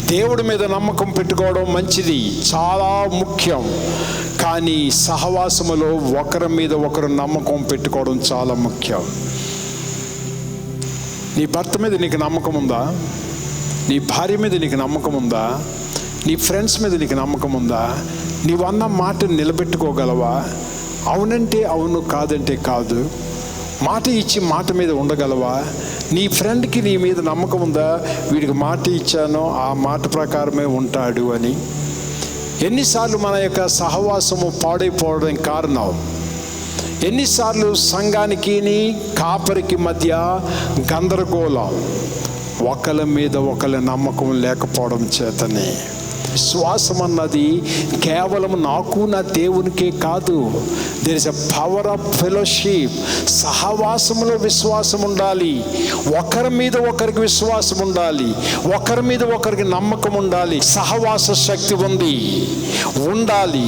దేవుడి మీద నమ్మకం పెట్టుకోవడం మంచిది, చాలా ముఖ్యం. కానీ సహవాసములో ఒకరి మీద ఒకరు నమ్మకం పెట్టుకోవడం చాలా ముఖ్యం. నీ భర్త మీద నీకు నమ్మకం ఉందా? నీ భార్య మీద నీకు నమ్మకం ఉందా? నీ ఫ్రెండ్స్ మీద నీకు నమ్మకం ఉందా? నీవన్న మాటను నిలబెట్టుకోగలవా? అవునంటే అవును, కాదంటే కాదు. మాట ఇచ్చి మాట మీద ఉండగలవా? నీ ఫ్రెండ్కి నీ మీద నమ్మకం ఉందా? వీడికి మాట ఇచ్చానో ఆ మాట ప్రకారమే ఉంటాడు అని. ఎన్నిసార్లు మన యొక్క సహవాసము పాడైపోవడం కారణం? ఎన్నిసార్లు సంఘానికి కాపరికి మధ్య గందరగోళం, ఒకరి మీద ఒకరి నమ్మకం లేకపోవడం చేతనే. విశ్వాసం అన్నది కేవలం నాకు నా దేవునికే కాదు. There is a power of fellowship. సహవాసములో విశ్వాసం ఉండాలి, ఒకరి మీద ఒకరికి విశ్వాసం ఉండాలి, ఒకరి మీద ఒకరికి నమ్మకం ఉండాలి. సహవాస శక్తి ఉండాలి.